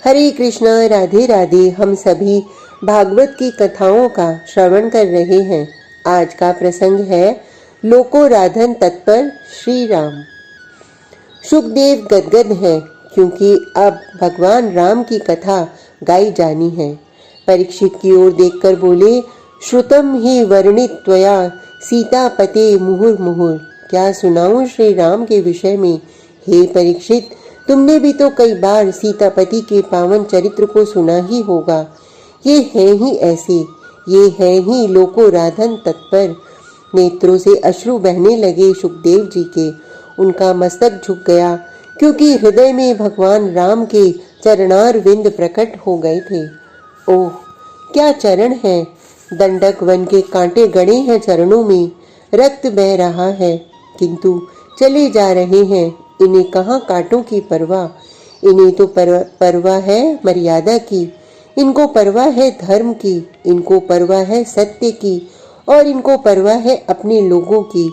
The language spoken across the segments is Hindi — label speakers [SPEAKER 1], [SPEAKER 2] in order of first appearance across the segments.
[SPEAKER 1] हरे कृष्णा, राधे राधे। हम सभी भागवत की कथाओं का श्रवण कर रहे हैं। आज का प्रसंग है लोको राधन तत्पर श्री राम। सुखदेव गदगद हैं क्योंकि अब भगवान राम की कथा गाई जानी है। परीक्षित की ओर देखकर बोले, श्रुतम ही वर्णित त्वया सीतापते मुहुर्मुहुर्। क्या सुनाऊं श्री राम के विषय में। हे परीक्षित, तुमने भी तो कई बार सीतापति के पावन चरित्र को सुना ही होगा। ये है ही ऐसे, ये है ही लोको राधन तत्पर। नेत्रों से अश्रु बहने लगे सुखदेव जी के। उनका मस्तक झुक गया क्योंकि हृदय में भगवान राम के चरणार विंद प्रकट हो गए थे। ओह, क्या चरण है। दंडक वन के कांटे गड़े हैं चरणों में, रक्त बह रहा है, किंतु चले जा रहे हैं। इन्हें कहाँ कांटों की परवाह। इन्हें तो परवाह है मर्यादा की, इनको परवाह है धर्म की, इनको परवाह है सत्य की, और इनको परवाह है अपने लोगों की,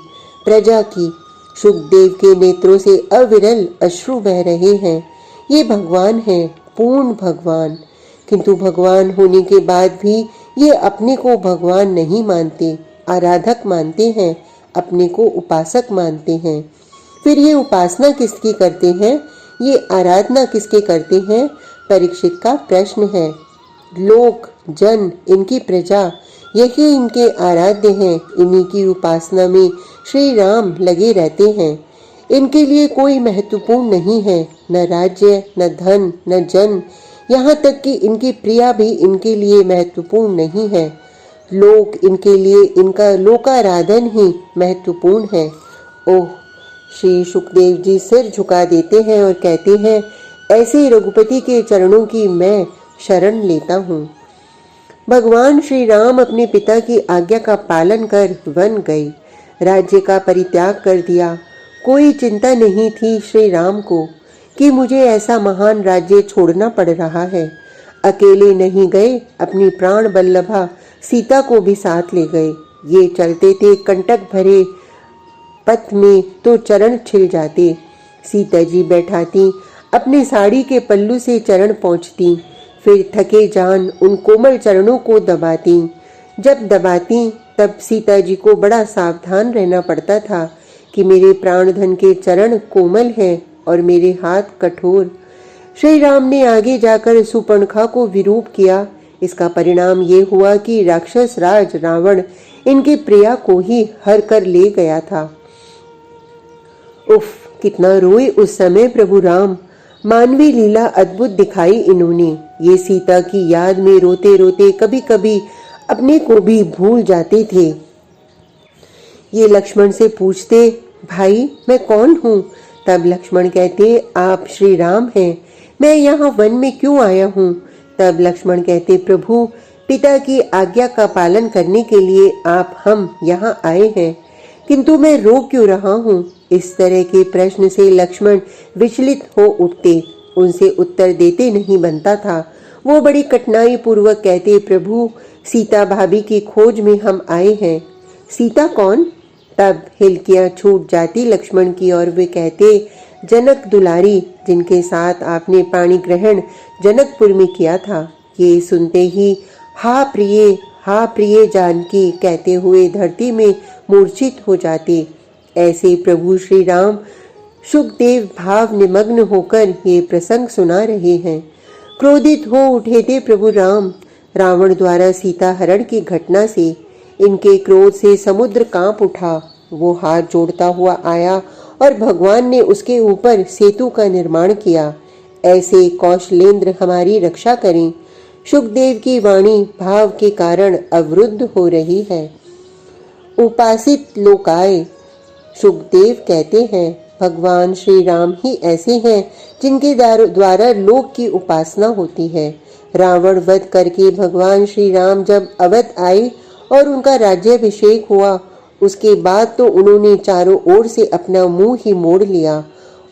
[SPEAKER 1] प्रजा की। सुखदेव के नेत्रों से अविरल अश्रु बह रहे हैं। ये भगवान हैं, पूर्ण भगवान। किंतु भगवान होने के बाद भी ये अपने को भगवान नहीं मानते, आराधक मानते हैं, अपने को उपासक मानते हैं। फिर ये उपासना किसकी करते हैं, ये आराधना किसके करते हैं। परीक्षित का प्रश्न है। लोक जन, इनकी प्रजा, यही इनके आराध्य हैं। इन्हीं की उपासना में श्री राम लगे रहते हैं। इनके लिए कोई महत्वपूर्ण नहीं है, न राज्य, न धन, न जन, यहाँ तक कि इनकी प्रिया भी इनके लिए महत्वपूर्ण नहीं है। लोक इनके लिए, इनका लोकाराधन ही महत्वपूर्ण है। ओह, श्री सुखदेव जी सिर झुका देते हैं और कहते हैं, ऐसे रघुपति के चरणों की मैं शरण लेता हूँ। भगवान श्री राम अपने पिता की आज्ञा का पालन कर वन गए, राज्य का परित्याग कर दिया। कोई चिंता नहीं थी श्री राम को कि मुझे ऐसा महान राज्य छोड़ना पड़ रहा है। अकेले नहीं गए, अपनी प्राण बल्लभा सीता को भी साथ ले गए। ये चलते थे कंटक भरे पथ में तो चरण छिल जाते। सीता जी बैठाती, अपने साड़ी के पल्लू से चरण पहुँचती, फिर थके जान उन कोमल चरणों को दबाती। जब दबाती तब सीता जी को बड़ा सावधान रहना पड़ता था कि मेरे प्राणधन के चरण कोमल हैं और मेरे हाथ कठोर। श्री राम ने आगे जाकर सुपर्णखा को विरूप किया। इसका परिणाम ये हुआ कि राक्षस राज रावण इनकी प्रिया को ही हर कर ले गया था। उफ, कितना रोए उस समय प्रभु राम। मानवीय लीला अद्भुत दिखाई इन्होंने। ये सीता की याद में रोते रोते कभी कभी अपने को भी भूल जाते थे। ये लक्ष्मण से पूछते, भाई मैं कौन हूँ। तब लक्ष्मण कहते, आप श्री राम हैं। मैं यहाँ वन में क्यों आया हूँ। तब लक्ष्मण कहते, प्रभु पिता की आज्ञा का पालन करने के लिए आप हम यहाँ आए हैं, किंतु मैं रो क्यों रहा हूँ। इस तरह के प्रश्न से लक्ष्मण विचलित हो उठते, उनसे उत्तर देते नहीं बनता था। वो बड़ी कठिनाई पूर्वक कहते, प्रभु सीता भाभी की खोज में हम आए हैं। सीता कौन। तब हिलकियां छूट जाती लक्ष्मण की और वे कहते, जनक दुलारी, जिनके साथ आपने पाणी ग्रहण जनकपुर में किया था। ये सुनते ही हा प्रिय जानकी कहते हुए धरती में मूर्छित हो जाते। ऐसे प्रभु श्री राम सुखदेव भाव निमग्न होकर ये प्रसंग सुना रहे हैं। क्रोधित हो उठे थे प्रभु राम रावण द्वारा सीता हरण की घटना से। इनके क्रोध से समुद्र कांप उठा। वो हाथ जोड़ता हुआ आया और भगवान ने उसके ऊपर सेतु का निर्माण किया। ऐसे कौशलेंद्र हमारी रक्षा करें। सुखदेव की वाणी भाव के कारण अवरुद्ध हो रही है। उपासित लोकाय, सुखदेव कहते हैं, भगवान श्री राम ही ऐसे हैं जिनके द्वारा लोक की उपासना होती है। रावण वध करके भगवान श्री राम जब अवध आए और उनका राज्याभिषेक हुआ, उसके बाद तो उन्होंने चारों ओर से अपना मुंह ही मोड़ लिया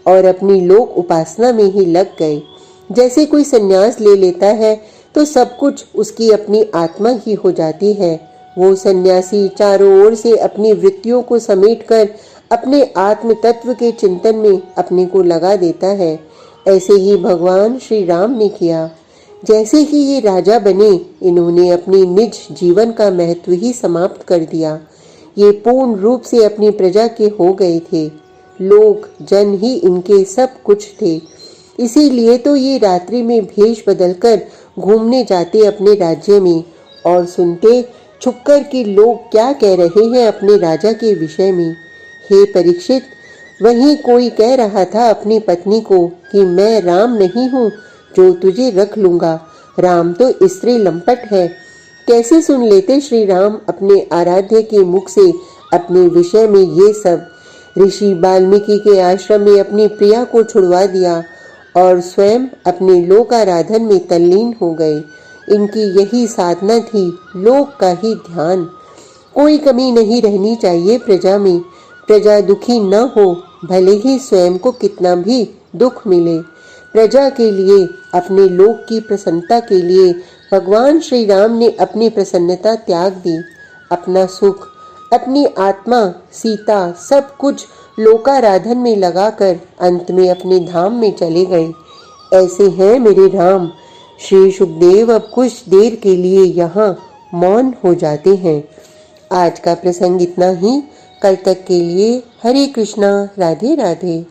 [SPEAKER 1] और अपनी लोक उपासना में ही लग गए। जैसे कोई संन्यास ले लेता है तो सब कुछ उसकी अपनी आत्मा ही हो जाती है। वो सन्यासी चारों ओर से अपनी वृत्तियों को समेटकर अपने आत्म तत्व के चिंतन में अपने को लगा देता है। ऐसे ही भगवान श्री राम ने किया। जैसे ही ये राजा बने, इन्होंने अपने निज जीवन का महत्व ही समाप्त कर दिया। ये पूर्ण रूप से अपनी प्रजा के हो गए थे। लोग जन ही इनके सब कुछ थे। इसीलिए तो ये रात्रि में भेष बदलकर घूमने जाते अपने राज्य में और सुनते छुपकर कि लोग क्या कह रहे हैं अपने राजा के विषय में। हे परीक्षित, वहीं कोई कह रहा था अपनी पत्नी को कि मैं राम नहीं हूँ जो तुझे रख लूंगा, राम तो स्त्री लंपट है। कैसे सुन लेते श्री राम अपने आराध्य के मुख से अपने विषय में ये सब। ऋषि वाल्मीकि के आश्रम में अपनी प्रिया को छुड़वा दिया और स्वयं अपने लोक आराधन में तल्लीन हो गए। इनकी यही साधना थी, लोक का ही ध्यान। कोई कमी नहीं रहनी चाहिए प्रजा में। प्रजा दुखी न हो, भले ही स्वयं को कितना भी दुख मिले। प्रजा के लिए, अपने लोक की प्रसन्नता के लिए भगवान श्री राम ने अपनी प्रसन्नता त्याग दी। अपना सुख, अपनी आत्मा, सीता, सब कुछ लोकाराधन में लगाकर अंत में अपने धाम में चले गए। ऐसे हैं मेरे राम। श्री सुखदेव अब कुछ देर के लिए यहाँ मौन हो जाते हैं। आज का प्रसंग इतना ही। कल तक के लिए हरे कृष्णा, राधे राधे।